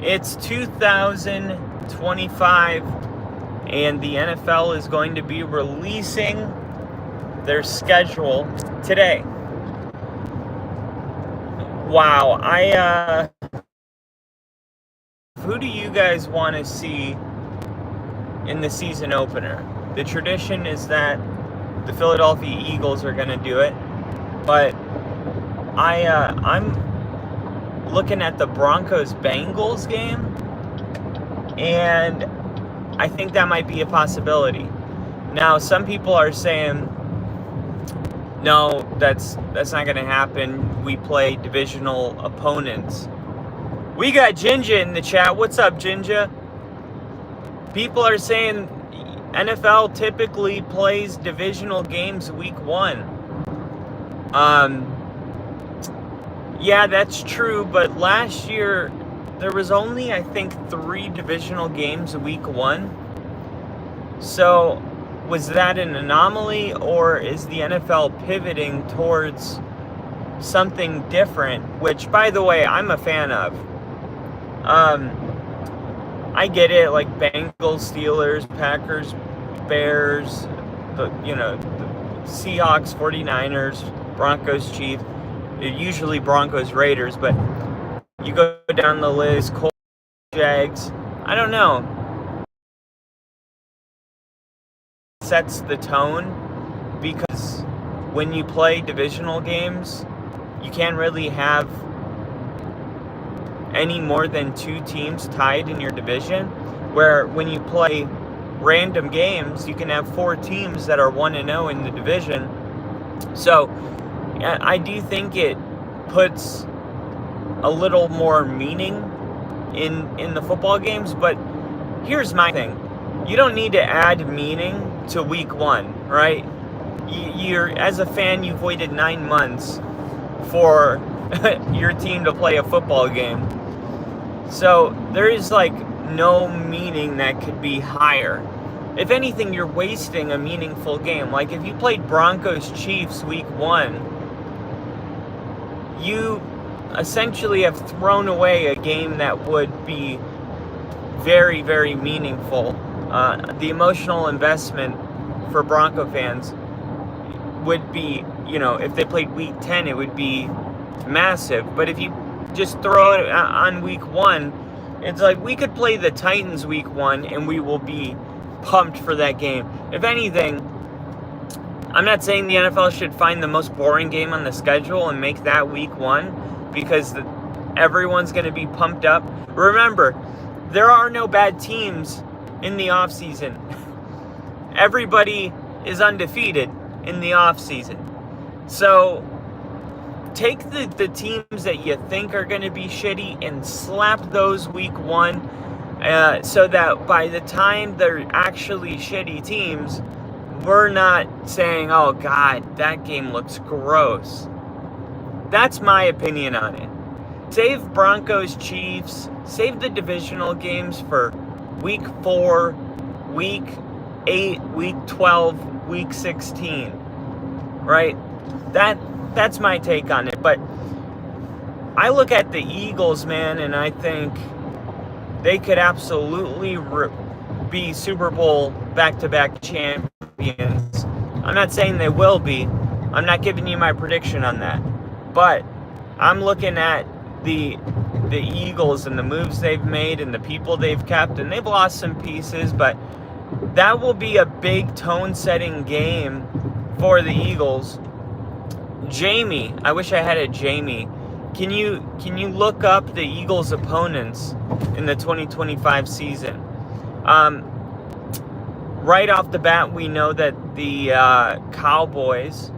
It's 2025, and the NFL is going to be releasing their schedule today. Wow, who do you guys want to see in the season opener? The tradition is that the Philadelphia Eagles are going to do it, but I'm looking at the Broncos-Bengals game, and I think that might be a possibility. Now, some people are saying, no, that's not going to happen. We play divisional opponents. We got Jinja in the chat. What's up, Jinja? People are saying NFL typically plays divisional games week 1. Yeah, that's true, but last year there was only, I think, 3 divisional games week 1. So, was that an anomaly, or is the NFL pivoting towards something different, which, by the way, I'm a fan of. I get it, like Bengals, Steelers, Packers, Bears, the Seahawks, 49ers, Broncos, Chiefs, usually Broncos, Raiders, but you go down the list, Colts, Jags, I don't know. Sets the tone, because when you play divisional games, you can't really have any more than 2 teams tied in your division, where when you play random games, you can have 4 teams that are 1-0 in the division. So I do think it puts a little more meaning in the football games, but here's my thing. You don't need to add meaning to week 1, right? You're, as a fan, you've waited 9 months for your team to play a football game. So there is like no meaning that could be higher. If anything, you're wasting a meaningful game. Like if you played Broncos Chiefs week 1, you essentially have thrown away a game that would be very, very meaningful. The emotional investment for Bronco fans would be, if they played week 10, it would be massive. But if you just throw it on week 1, it's like we could play the Titans week 1 and we will be pumped for that game. If anything, I'm not saying the NFL should find the most boring game on the schedule and make that week 1, because everyone's going to be pumped up. Remember, there are no bad teams in the offseason. Everybody is undefeated in the offseason. So take the teams that you think are going to be shitty and slap those week 1, so that by the time they're actually shitty teams, we're not saying, oh God, that game looks gross. That's my opinion on it. Save Broncos, Chiefs, save the divisional games for week 4, week 8, week 12, week 16, right? That's my take on it. But I look at the Eagles, man, and I think they could absolutely be Super Bowl back-to-back champions. I'm not saying they will be. I'm not giving you my prediction on that. But I'm looking at the Eagles and the moves they've made and the people they've kept, and they've lost some pieces, but that will be a big tone-setting game for the Eagles. Jamie, I wish I had a Jamie. Can you look up the Eagles' opponents in the 2025 season? Right off the bat, we know that the Cowboys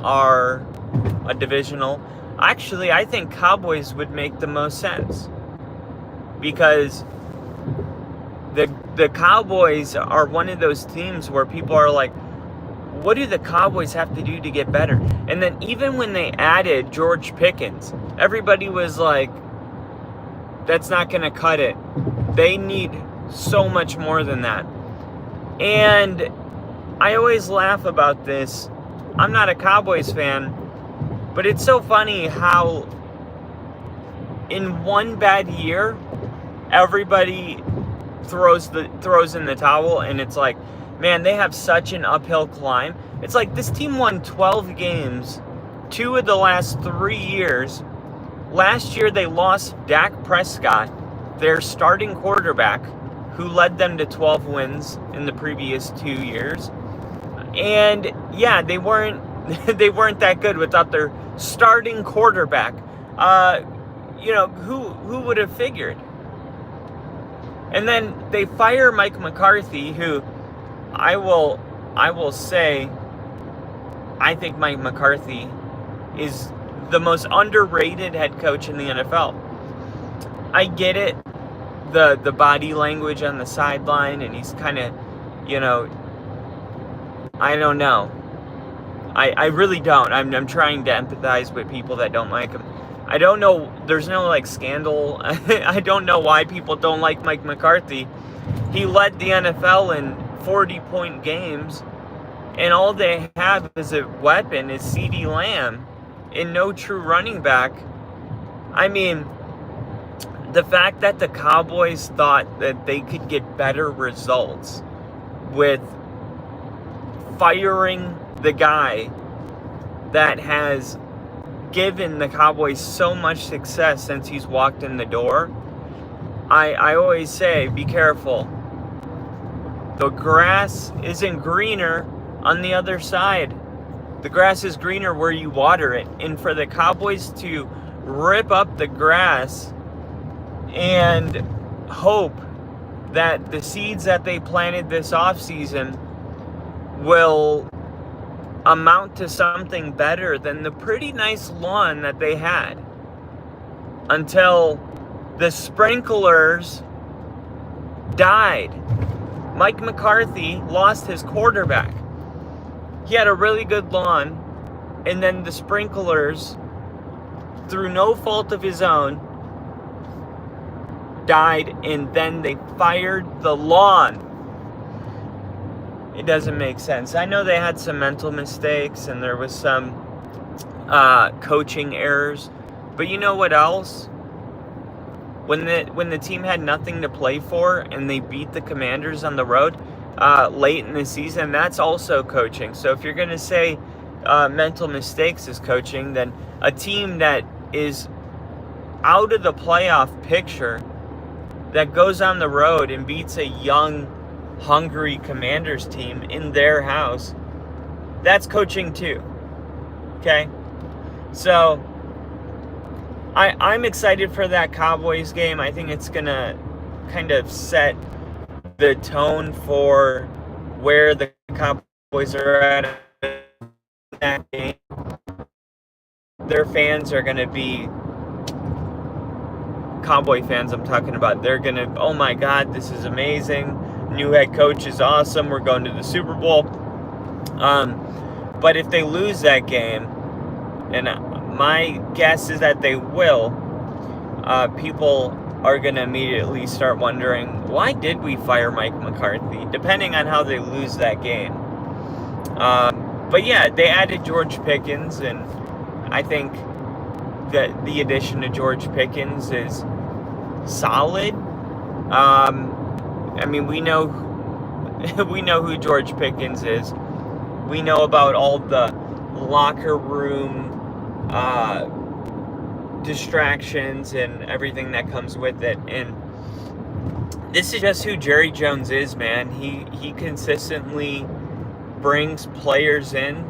are a divisional. Actually, I think Cowboys would make the most sense, because the Cowboys are one of those teams where people are like, what do the Cowboys have to do to get better? And then even when they added George Pickens, everybody was like, that's not going to cut it. They need so much more than that. And I always laugh about this. I'm not a Cowboys fan, but it's so funny how in one bad year, everybody throws in the towel, and it's like, man, they have such an uphill climb. It's like this team won 12 games 2 of the last 3 years. Last year they lost Dak Prescott, their starting quarterback, who led them to 12 wins in the previous 2 years. And yeah, they weren't that good without their starting quarterback. Who would have figured? And then they fire Mike McCarthy, who I will say, I think Mike McCarthy is the most underrated head coach in the NFL. I get it, the body language on the sideline, and he's kind of, I don't know. I really don't. I'm trying to empathize with people that don't like him. I don't know. There's no scandal. I don't know why people don't like Mike McCarthy. He led the NFL in 40-point games, and all they have as a weapon is CeeDee Lamb and no true running back. I mean, the fact that the Cowboys thought that they could get better results with firing the guy that has given the Cowboys so much success since he's walked in the door. I always say, be careful. The grass isn't greener on the other side. The grass is greener where you water it. And for the Cowboys to rip up the grass and hope that the seeds that they planted this offseason will amount to something better than the pretty nice lawn that they had until the sprinklers died. Mike McCarthy lost his quarterback. He had a really good lawn, and then the sprinklers, through no fault of his own, died, and then they fired the lawn. It doesn't make sense. I know they had some mental mistakes and there was some coaching errors, but you know what else? When the team had nothing to play for and they beat the Commanders on the road late in the season, that's also coaching. So if you're going to say mental mistakes is coaching, then a team that is out of the playoff picture, that goes on the road and beats a young, hungry Commanders team in their house, that's coaching too. Okay? So I'm excited for that Cowboys game. I think it's gonna kind of set the tone for where the Cowboys are at in that game. Their fans are gonna be Cowboy fans I'm talking about. They're gonna, oh my God, this is amazing. New head coach is awesome. We're going to the Super Bowl. But if they lose that game, and my guess is that they will, people are going to immediately start wondering, why did we fire Mike McCarthy? Depending on how they lose that game. But yeah, they added George Pickens, and I think that the addition of George Pickens is solid. I mean, we know who George Pickens is. We know about all the locker room distractions and everything that comes with it. And this is just who Jerry Jones is, man. He consistently brings players in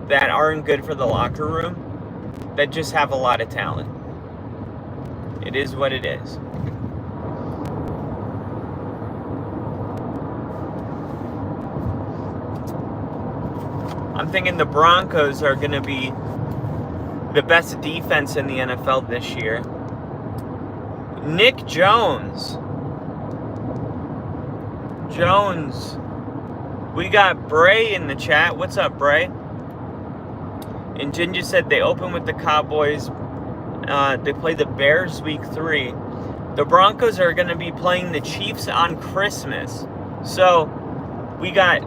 that aren't good for the locker room, that just have a lot of talent. It is what it is. I'm thinking the Broncos are going to be the best defense in the NFL this year. Nick Jones. We got Bray in the chat. What's up, Bray? And Ginger said they open with the Cowboys. They play the Bears week 3. The Broncos are going to be playing the Chiefs on Christmas. So we got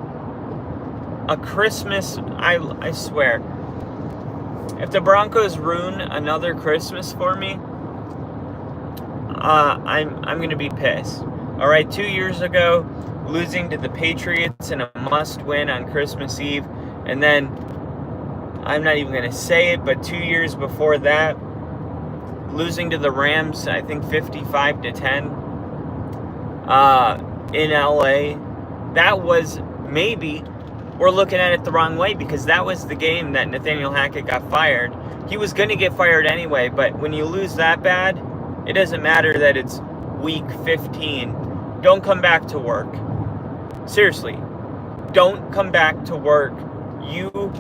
a Christmas, I swear. If the Broncos ruin another Christmas for me, I'm going to be pissed. All right, 2 years ago, losing to the Patriots in a must-win on Christmas Eve, and then I'm not even going to say it, but 2 years before that, losing to the Rams, I think 55-10 in LA. That was maybe, we're looking at it the wrong way, because that was the game that Nathaniel Hackett got fired. He was going to get fired anyway, but when you lose that bad, it doesn't matter that it's week 15. Don't come back to work. Seriously, don't come back to work. You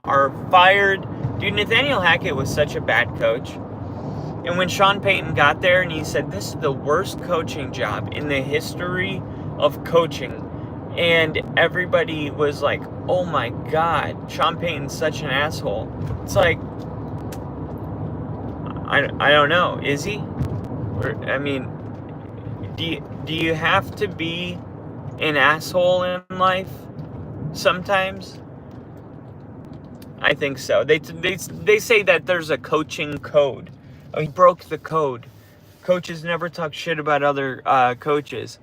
are fired. Dude, Nathaniel Hackett was such a bad coach. And when Sean Payton got there and he said, this is the worst coaching job in the history of coaching, and everybody was like, oh my God, Sean Payton's such an asshole. It's like, I don't know. Is he? I mean, do you have to be an asshole in life sometimes? I think so. They say that there's a coaching code. Oh, he broke the code. Coaches never talk shit about other coaches.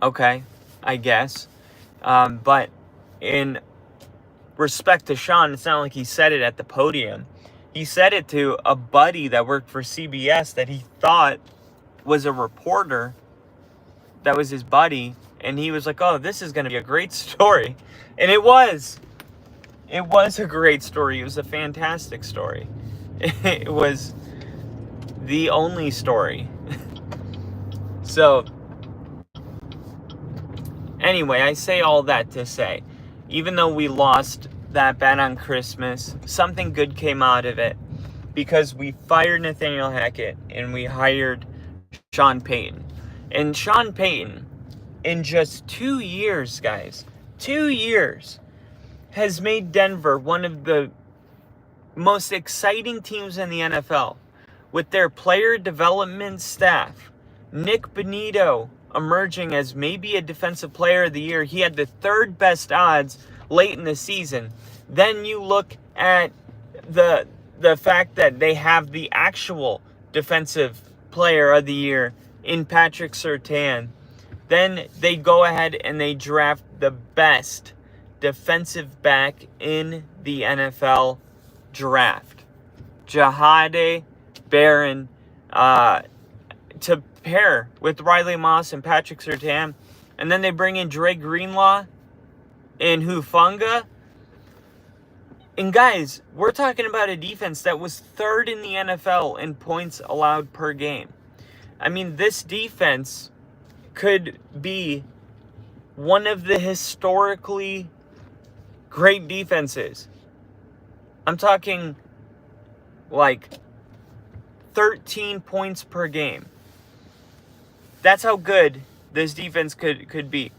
Okay, I guess. But in respect to Sean, it's not like he said it at the podium. He said it to a buddy that worked for CBS that he thought was a reporter that was his buddy, and he was like, oh, this is going to be a great story. And it was. It was a great story. It was a fantastic story. It was the only story. So, anyway, I say all that to say, even though we lost that bet on Christmas, something good came out of it, because we fired Nathaniel Hackett and we hired Sean Payton. And Sean Payton, in just 2 years, guys, 2 years, has made Denver one of the most exciting teams in the NFL with their player development staff. Nick Bonito emerging as maybe a defensive player of the year. He had the third best odds late in the season. Then you look at the fact that they have the actual defensive player of the year in Patrick Surtain. Then they go ahead and they draft the best defensive back in the NFL draft, Jahadae Barron, to pair with Riley Moss and Patrick Surtain. And then they bring in Dre Greenlaw and Hufanga. And guys, we're talking about a defense that was third in the NFL in points allowed per game. I mean, this defense could be one of the historically great defenses. I'm talking like 13 points per game. That's how good this defense could be.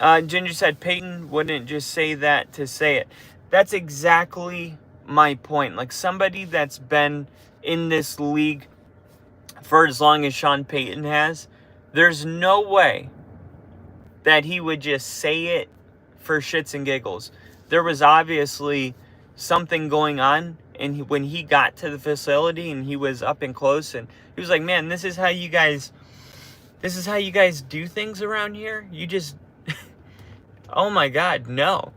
Ginger said Peyton wouldn't just say that to say it. That's exactly my point. Like, somebody that's been in this league for as long as Sean Payton has, there's no way that he would just say it for shits and giggles. There was obviously something going on, and when he got to the facility and he was up and close, and he was like, man, this is how you guys do things around here? You just oh my God, no.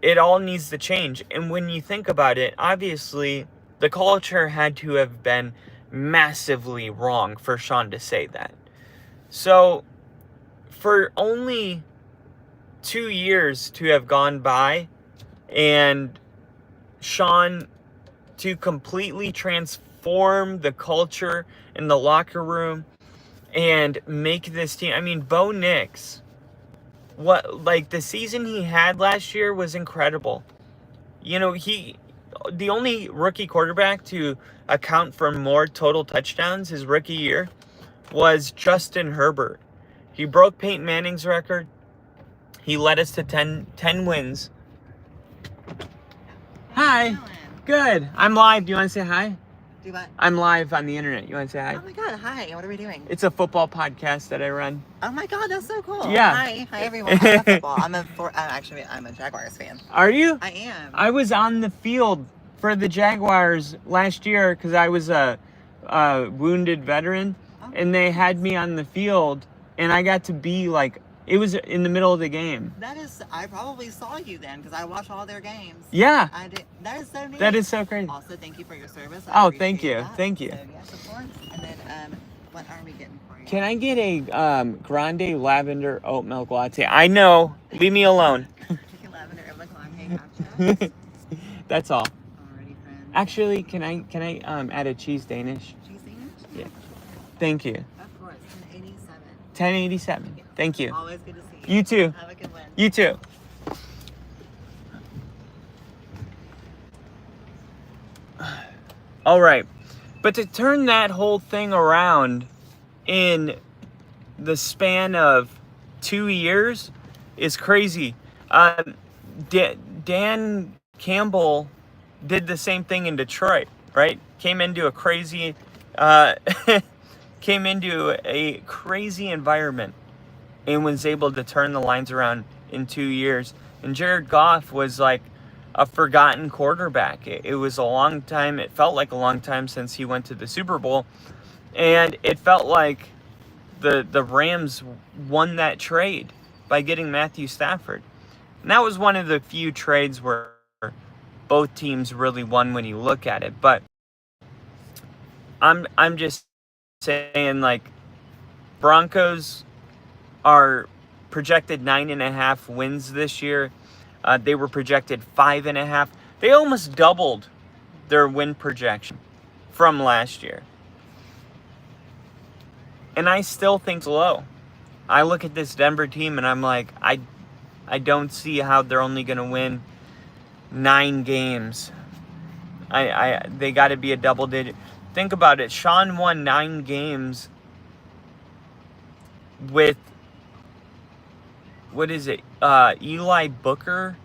It all needs to change. And when you think about it, obviously the culture had to have been massively wrong for Sean to say that. So for only 2 years to have gone by and Sean to completely transform the culture in the locker room and make this team. I mean, Bo Nix, the season he had last year was incredible. You know, the only rookie quarterback to account for more total touchdowns his rookie year was Justin Herbert. He broke Peyton Manning's record. He led us to 10 wins. Hi. Good. I'm live. Do you want to say hi? Do what? I'm live on the internet. You want to say hi? Oh my God, hi. What are we doing? It's a football podcast that I run. Oh my God, that's so cool. Yeah. Hi everyone. I love football. I'm a Jaguars fan. Are you? I am. I was on the field for the Jaguars last year, because I was a wounded veteran, and they had me on the field, and I got to be like, it was in the middle of the game. I probably saw you then because I watched all their games. Yeah. I did. That is so neat. That is so crazy. Also, thank you for your service. Oh, thank you. That. Thank you. So, yes, of course. And then, what are we getting for you? Can I get a grande lavender oat milk latte? I know. Leave me alone. Chicken lavender oat milk latte. Gotcha. That's all. Alrighty, friend. Actually, can I add a cheese Danish? Cheese sandwich? Yeah. Thank you. Of course. 1087. 1087. Thank you. Always good to see you. You too. Have a good one. You too. All right. But to turn that whole thing around in the span of 2 years is crazy. Dan Campbell did the same thing in Detroit, right? Came into a crazy environment and was able to turn the lines around in 2 years. And Jared Goff was like a forgotten quarterback. It was a long time. It felt like a long time since he went to the Super Bowl. And it felt like the Rams won that trade by getting Matthew Stafford. And that was one of the few trades where both teams really won when you look at it. But I'm just saying, like, Broncos are projected 9.5 wins this year. They were projected 5.5. They almost doubled their win projection from last year. And I still think it's low. I look at this Denver team and I'm like, I don't see how they're only going to win 9 games. They got to be a double digit. Think about it. Sean won 9 games with, what is it? Eli Booker,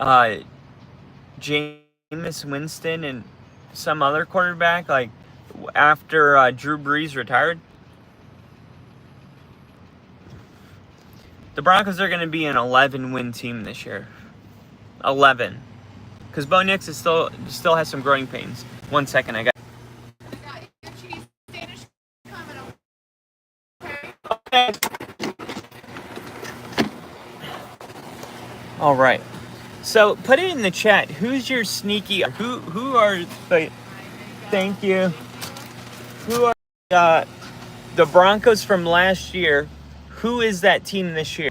Jameis Winston, and some other quarterback, like, after Drew Brees retired. The Broncos are going to be an 11-win team this year. 11. Because Bo Nix is still has some growing pains. 1 second, I got your cheese Danish coming over. Okay. All right. So put it in the chat. Who's your sneaky? Who are the? Thank you. Who are the Broncos from last year? Who is that team this year?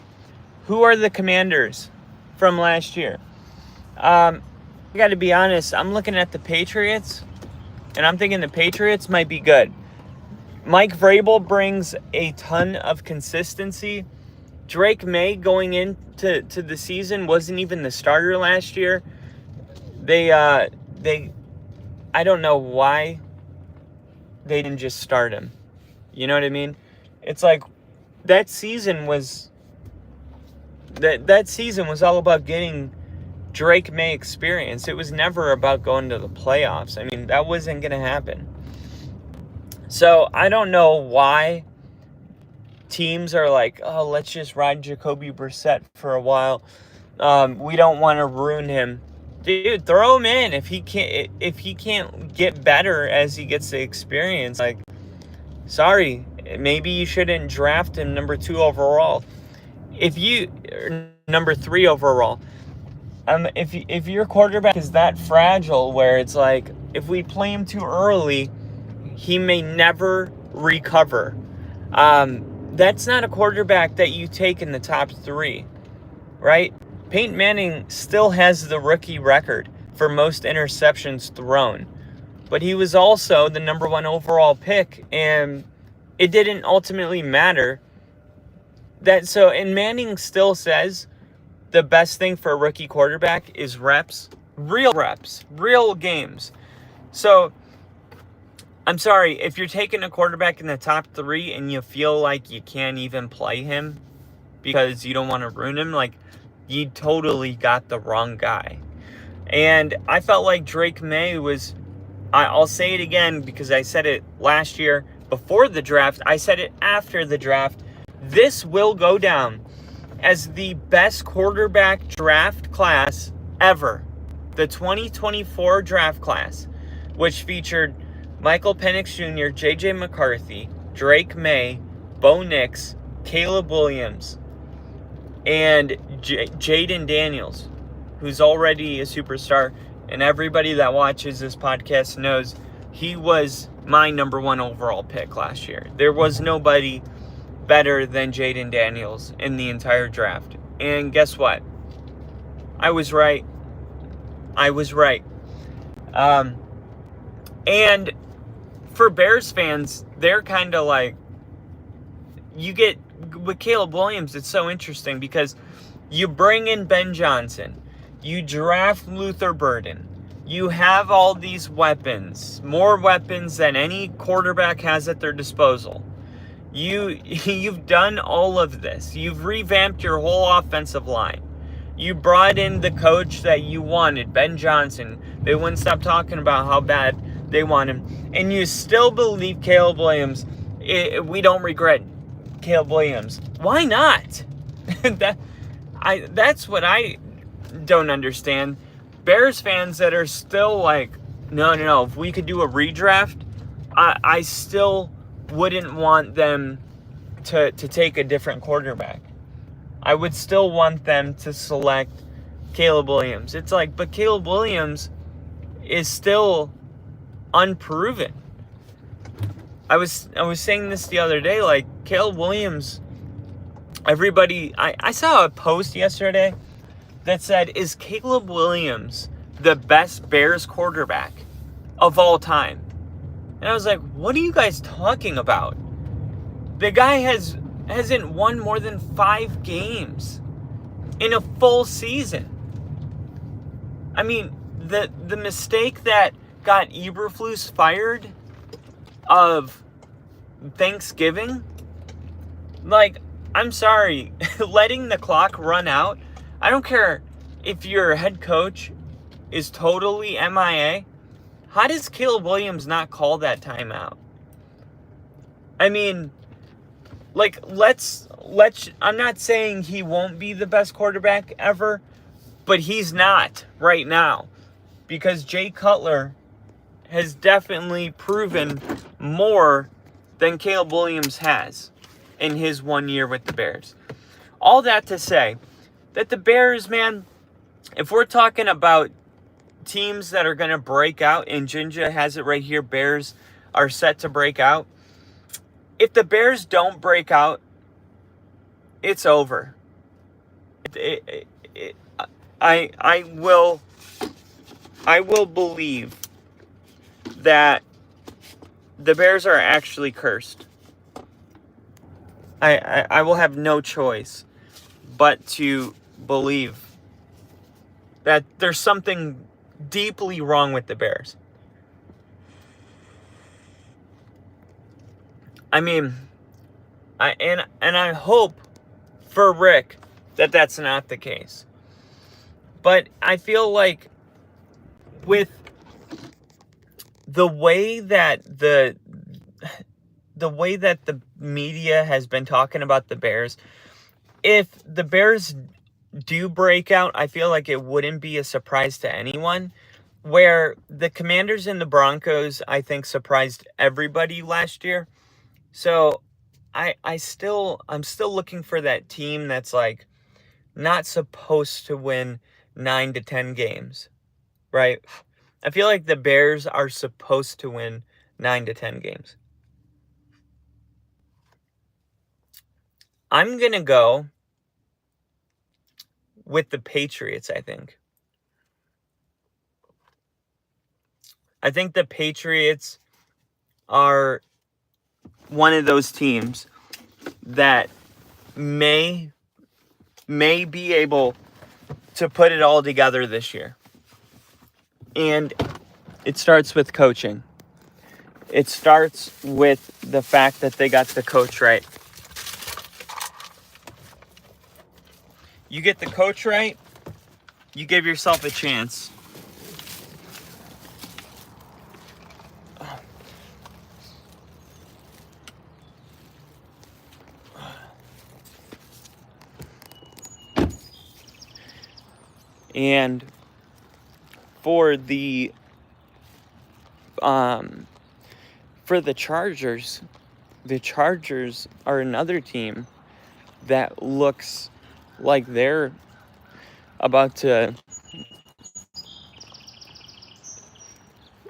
Who are the Commanders from last year? I got to be honest. I'm looking at the Patriots, and I'm thinking the Patriots might be good. Mike Vrabel brings a ton of consistency. Drake May going into the season wasn't even the starter last year. They I don't know why they didn't just start him. You know what I mean? It's like that season was all about getting Drake May experience. It was never about going to the playoffs. I mean, that wasn't going to happen. So I don't know why teams are like, oh, let's just ride Jacoby Brissett for a while. We don't want to ruin him. Dude, throw him in if he can't get better as he gets the experience. Like, sorry, maybe you shouldn't draft him number 2 overall. Number 3 overall. If your quarterback is that fragile where it's like, if we play him too early, he may never recover. That's not a quarterback that you take in the top 3, right? Peyton Manning still has the rookie record for most interceptions thrown, but he was also the number 1 overall pick, and it didn't ultimately matter. And Manning still says the best thing for a rookie quarterback is reps, real games. So I'm sorry, if you're taking a quarterback in the top 3 and you feel like you can't even play him because you don't want to ruin him, like, you totally got the wrong guy. And I felt like Drake May was, I'll say it again because I said it last year before the draft. I said it after the draft. This will go down as the best quarterback draft class ever. the 2024 draft class, which featured Michael Penix Jr., J.J. McCarthy, Drake May, Bo Nix, Caleb Williams, and Jaden Daniels, who's already a superstar, and everybody that watches this podcast knows he was my number 1 overall pick last year. There was nobody better than Jaden Daniels in the entire draft. And guess what? I was right. And for Bears fans, they're kind of like, you get, with Caleb Williams, it's so interesting because you bring in Ben Johnson, you draft Luther Burden, you have all these weapons, more weapons than any quarterback has at their disposal. You've done all of this. You've revamped your whole offensive line. You brought in the coach that you wanted, Ben Johnson. They wouldn't stop talking about how bad they want him. And you still believe Caleb Williams. We don't regret Caleb Williams. Why not? That's what I don't understand. Bears fans that are still like, no. If we could do a redraft, I still wouldn't want them to take a different quarterback. I would still want them to select Caleb Williams. It's like, but Caleb Williams is still unproven. I was saying this the other day, like Caleb Williams, I saw a post yesterday that said, is Caleb Williams the best Bears quarterback of all time? And I was like, what are you guys talking about? The guy hasn't won more than 5 games in a full season. I mean, the mistake that got Eberflus fired of Thanksgiving, like, I'm sorry, letting the clock run out. I don't care if your head coach is totally MIA. How does Caleb Williams not call that timeout? I mean, like, let's I'm not saying he won't be the best quarterback ever, but he's not right now, because Jay Cutler has definitely proven more than Caleb Williams has in his 1 year with the Bears. All that to say that the Bears, man, if we're talking about teams that are going to break out, and Jinja has it right here, Bears are set to break out. If the Bears don't break out, it's over. I will believe that the Bears are actually cursed. I will have no choice but to believe that there's something deeply wrong with the Bears. I mean, I hope for Rick that that's not the case. But I feel like with the way that the media has been talking about the Bears, if the Bears do break out, I feel like it wouldn't be a surprise to anyone. Where the Commanders and the Broncos, I think, surprised everybody last year. So I'm still looking for that team that's like not supposed to win 9 to 10 games, right? I feel like the Bears are supposed to win 9 to 10 games. I'm going to go with the Patriots, I think. I think the Patriots are one of those teams that may be able to put it all together this year. And it starts with coaching. It starts with the fact that they got the coach right. You get the coach right, you give yourself a chance. And for the Chargers, the Chargers are another team that looks like they're about to,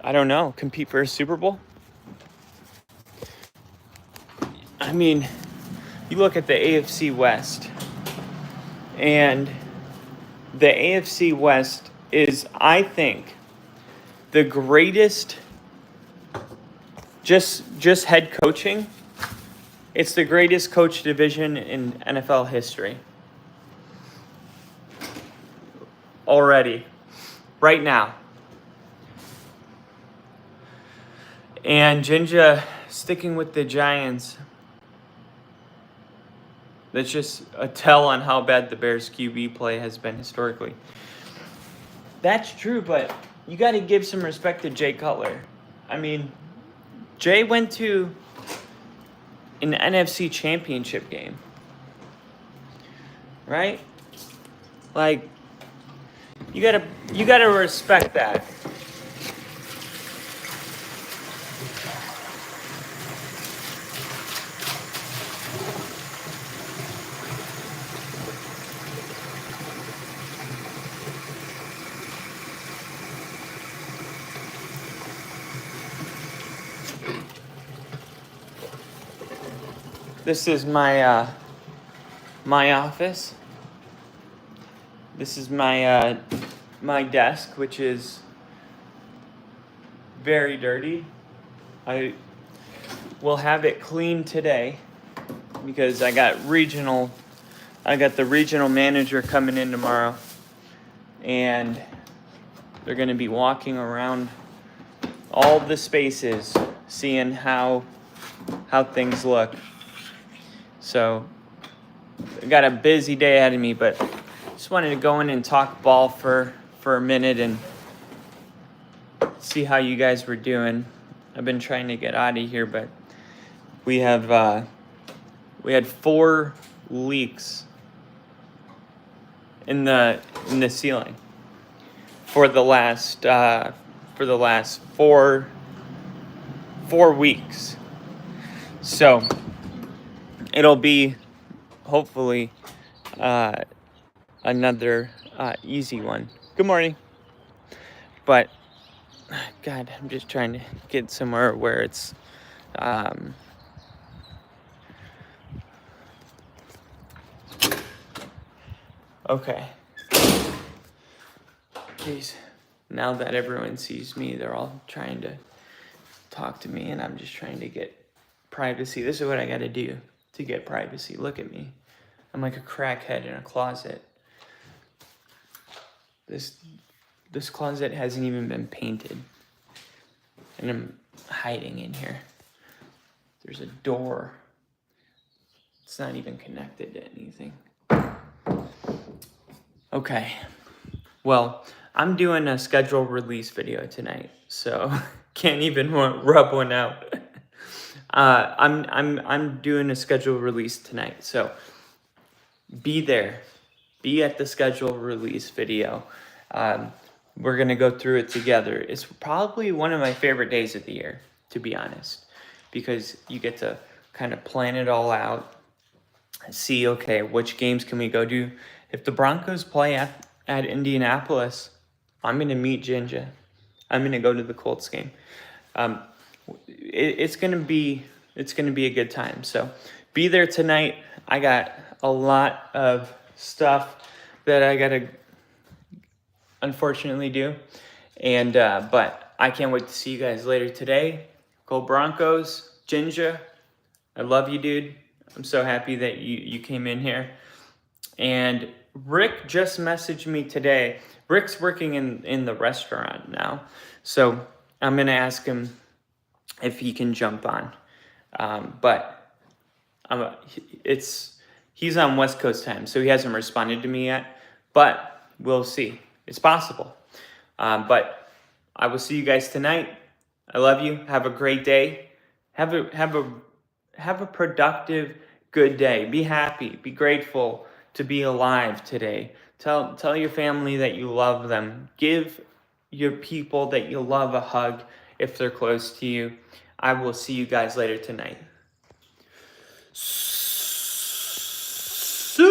I don't know, compete for a Super Bowl. I mean, you look at the AFC West, and the AFC West is, I think, the greatest, just head coaching. It's the greatest coach division in NFL history. Already. Right now. And Jinja sticking with the Giants. That's just a tell on how bad the Bears QB play has been historically. That's true, but you got to give some respect to Jay Cutler. I mean, Jay went to an NFC championship game. Right? Like, you gotta respect that. This is my my office. This is my my desk, which is very dirty. I will have it cleaned today because I got the regional manager coming in tomorrow, and they're going to be walking around all the spaces, seeing how things look. So I got a busy day ahead of me, but just wanted to go in and talk ball for a minute and see how you guys were doing. I've been trying to get out of here, but we had 4 leaks in the ceiling for the last 4 weeks. So it'll be hopefully another easy one. Good morning. But God, I'm just trying to get somewhere where it's okay. Jeez. Now that everyone sees me, they're all trying to talk to me, and I'm just trying to get privacy. This is what I gotta do to get privacy. Look at me. I'm like a crackhead in a closet. This closet hasn't even been painted. And I'm hiding in here. There's a door. It's not even connected to anything. Okay. Well, I'm doing a schedule release video tonight, so can't even rub one out. I'm doing a schedule release tonight, so be there. Be at the schedule release video. We're gonna go through it together. It's probably one of my favorite days of the year, to be honest, because you get to kind of plan it all out, see, okay, which games can we go do? If the Broncos play at Indianapolis, I'm gonna meet Jinja. I'm gonna go to the Colts game. It's gonna be a good time. So be there tonight. I got a lot of stuff that I gotta unfortunately do, and but I can't wait to see you guys later today. Go Broncos. Jinja, I love you, dude. I'm so happy that you came in here. And Rick just messaged me today. Rick's working in the restaurant now, so I'm gonna ask him if he can jump on. But he's on West Coast time, so he hasn't responded to me yet. But we'll see. It's possible. But I will see you guys tonight. I love you. Have a great day. Have a productive, good day. Be happy. Be grateful to be alive today. Tell your family that you love them. Give your people that you love a hug if they're close to you. I will see you guys later tonight.